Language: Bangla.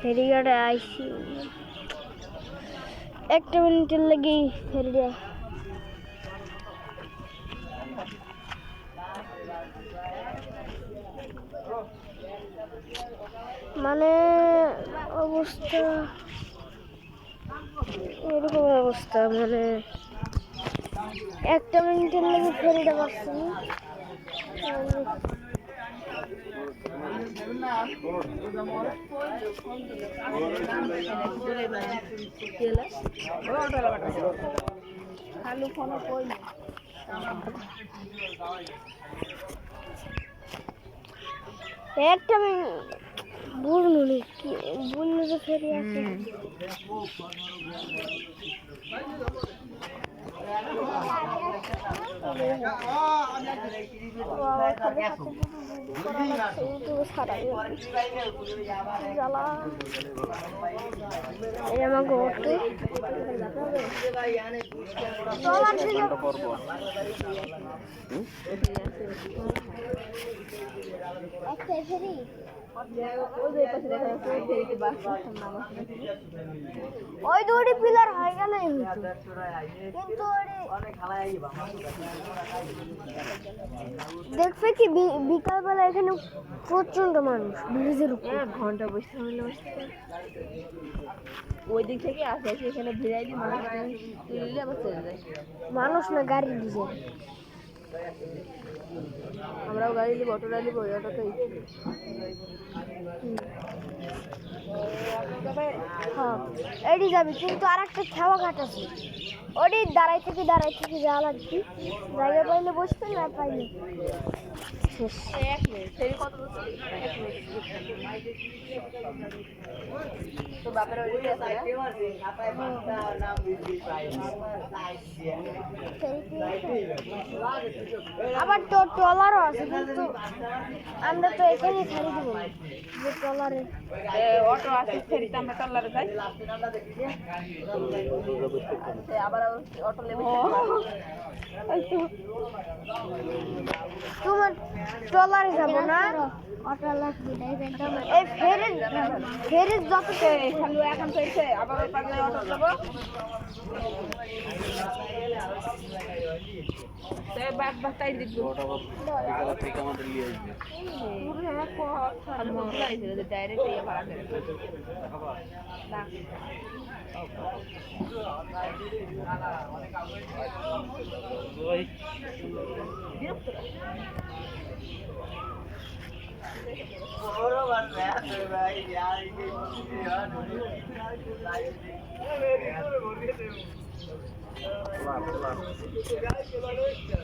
ফেরিঘাটে আইসি 1 মিনিটের লাগি ফেরিঘাট মানে অবস্থা এরকম অবস্থা মানে 1 মিনিটের লাগি ফেরিটা পাচ্ছি একটা বুঝলি কি বললে যে ফেরি আছে ওই দুটি পিলার হয়ে গেল কিন্তু দেখবে কি বিকালবেলা এখানে প্রচন্ড মানুষ ব্রিজের উপরে ঘন্টা বসতে হলে ওই দিক থেকে আসে এখানে ভিড়াই দিয়ে মানুষ তুললে আবার চলে যায় মানুষ না গাড়ি ডিজেল আমরাও গাড়ি নিব অটোটা নিব অটোতেই হ্যাঁ এটি যাবি কিন্তু আর একটা খেওয়া ঘাট আছে ওটি দাঁড়াই থেকে যাওয়া লাগবে জায়গা পাইলে বসবে না পাইলে আবার তো ট্রলারও আছে কিন্তু আমরা তো এখানে ছাড়ি দেবো যে ট্রলারে অটো আছে ফেরিতে আমরা ট্রলারে যাই আবার অটো নেবে তোমার ট্রলারে যাবো না অটো লাগবে এই ফেরির যত এখন তো এসে আবার ওই পাশে অটো যাবো বাতাই দিব থেকে আমাদের নিয়ে আসবে ডাইরেক্ট এই ভাড়া করে